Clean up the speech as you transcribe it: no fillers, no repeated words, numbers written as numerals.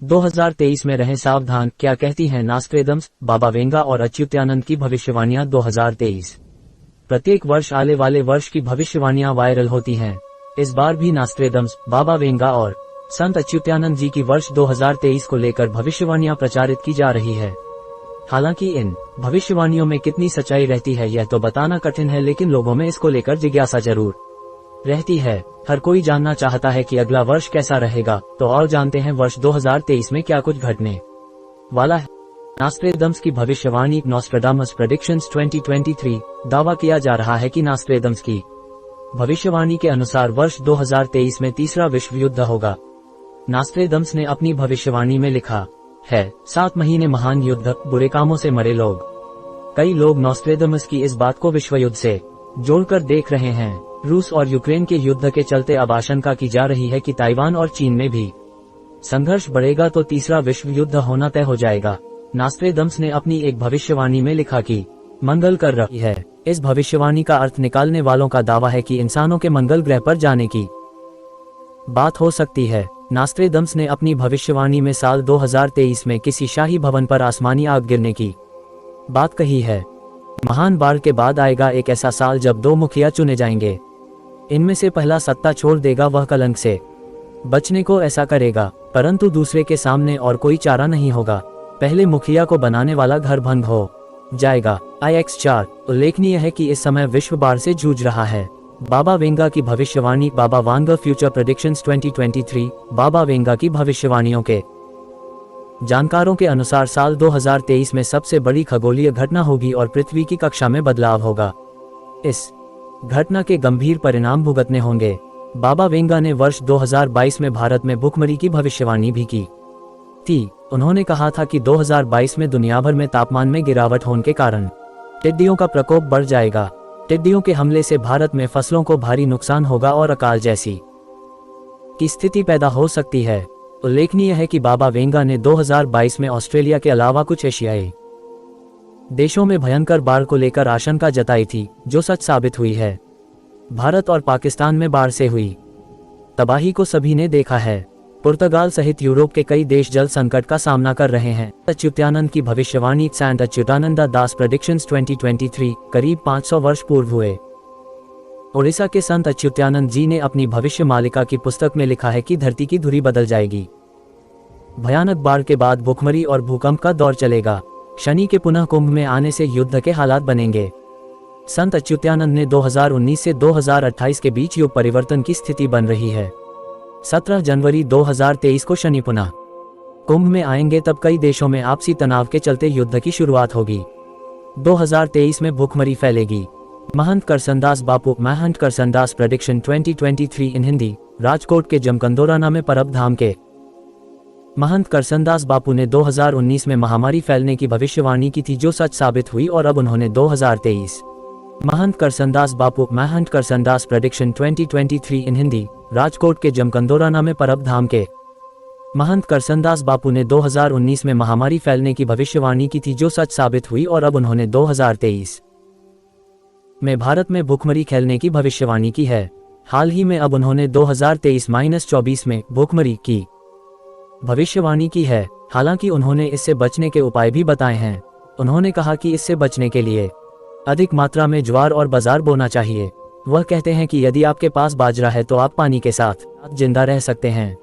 2023 में रहें सावधान, क्या कहती हैं नास्ट्रेडम्स, बाबा वेंगा और अच्युतानंद की भविष्यवाणियां 2023। प्रत्येक वर्ष आने वाले वर्ष की भविष्यवाणियां वायरल होती हैं। इस बार भी नास्ट्रेडम्स, बाबा वेंगा और संत अच्युतानंद जी की वर्ष 2023 को लेकर भविष्यवाणियां प्रचारित की जा रही है। हालांकि इन भविष्यवाणियों में कितनी सच्चाई रहती है यह तो बताना कठिन है, लेकिन लोगों में इसको लेकर जिज्ञासा जरूर रहती है। हर कोई जानना चाहता है कि अगला वर्ष कैसा रहेगा, तो और जानते हैं वर्ष 2023 में क्या कुछ घटने वाला है। नास्ट्रेडम्स की भविष्यवाणी, नॉस्ट्राडामस प्रेडिक्शंस 2023। दावा किया जा रहा है कि नास्ट्रेडम्स की भविष्यवाणी के अनुसार वर्ष 2023 में तीसरा विश्व युद्ध होगा। नास्ट्रेडम्स ने अपनी भविष्यवाणी में लिखा है, 7 महीने महान युद्ध, बुरे कामों से मरे लोग। कई लोग नॉस्ट्रेडमस की इस बात को विश्व युद्ध से जोड़कर देख रहे हैं। रूस और यूक्रेन के युद्ध के चलते अब आशंका की जा रही है कि ताइवान और चीन में भी संघर्ष बढ़ेगा तो तीसरा विश्व युद्ध होना तय हो जाएगा। नास्ट्रेडम्स ने अपनी एक भविष्यवाणी में लिखा कि मंगल कर रही है। इस भविष्यवाणी का अर्थ निकालने वालों का दावा है कि इंसानों के मंगल ग्रह पर जाने की बात हो सकती है। नास्ट्रेडम्स ने अपनी भविष्यवाणी में साल 2023 में किसी शाही भवन पर आसमानी आग गिरने की बात कही है। महान बाढ़ के बाद आएगा एक ऐसा साल जब 2 मुखिया चुने जाएंगे। इनमें से पहला सत्ता छोड़ देगा, वह कलंक से बचने को ऐसा करेगा, परंतु दूसरे के सामने और कोई चारा नहीं होगा। पहले मुखिया को बनाने वाला घर भंग हो जाएगा। IX4। उल्लेखनीय है कि इस समय विश्व बाढ़ से जूझ रहा है। बाबा वेंगा की भविष्यवाणी, बाबा वांगा फ्यूचर प्रेडिक्शंस 2023। बाबा वेंगा की भविष्यवाणियों के जानकारों के अनुसार साल 2023 में सबसे बड़ी खगोलीय घटना होगी और पृथ्वी की कक्षा में बदलाव होगा। इस घटना के गंभीर परिणाम भुगतने होंगे। बाबा वेंगा ने वर्ष 2022 में भारत में भुखमरी की भविष्यवाणी भी की थी। उन्होंने कहा था कि 2022 में दुनिया भर में तापमान में गिरावट होने के कारण टिड्डियों का प्रकोप बढ़ जाएगा। टिड्डियों के हमले से भारत में फसलों को भारी नुकसान होगा और अकाल जैसी की स्थिति पैदा हो सकती है। उल्लेखनीय है कि बाबा वेंगा ने 2022 में ऑस्ट्रेलिया के अलावा कुछ एशियाई देशों में भयंकर बाढ़ को लेकर आशंका जताई थी, जो सच साबित हुई है। भारत और पाकिस्तान में बाढ़ से हुई तबाही को सभी ने देखा है। पुर्तगाल सहित यूरोप के कई देश जल संकट का सामना कर रहे हैं। अच्युतानंद की भविष्यवाणी, सेंट अच्युतानंदा दास प्रेडिक्शंस 2023। करीब 500 वर्ष पूर्व हुए ओडिशा के संत अच्युतानंद जी ने अपनी भविष्य मालिका की पुस्तक में लिखा है कि धरती की धुरी बदल जाएगी। भयानक बाढ़ के बाद भूखमरी और भूकंप का दौर चलेगा। शनि के पुनः कुंभ में आने से युद्ध के हालात बनेंगे। संत अच्युतानंद ने 2019 से 2028 के बीच युग परिवर्तन की स्थिति बन रही है। 17 जनवरी 2023 को शनि पुनः कुंभ में आएंगे, तब कई देशों में आपसी तनाव के चलते युद्ध की शुरुआत होगी। 2023 में भूखमरी फैलेगी। महंत करसनदास बापू, महंत करसनदास प्रेडिक्शन 2023 इन हिंदी। राजकोट के जमकंदोराना में परब धाम के महंत करसनदास बापू ने 2019 में महामारी फैलने की भविष्यवाणी की थी, जो सच साबित हुई और अब उन्होंने 2023 महंत करसनदास बापू, महंत करसनदास प्रेडिक्शन 2023 इन हिंदी। राजकोट के जमकंदोराना में परब धाम के महंत करसनदास बापू ने 2019 में महामारी फैलने की भविष्यवाणी की थी, जो सच साबित हुई और अब उन्होंने 2023 में भारत में भूखमरी फैलने की भविष्यवाणी की है। हाल ही में अब उन्होंने 2023-24 में भूखमरी की भविष्यवाणी की है। हालांकि उन्होंने इससे बचने के उपाय भी बताए हैं। उन्होंने कहा कि इससे बचने के लिए अधिक मात्रा में ज्वार और बाजार बोना चाहिए। वह कहते हैं कि यदि आपके पास बाजरा है तो आप पानी के साथ जिंदा रह सकते हैं।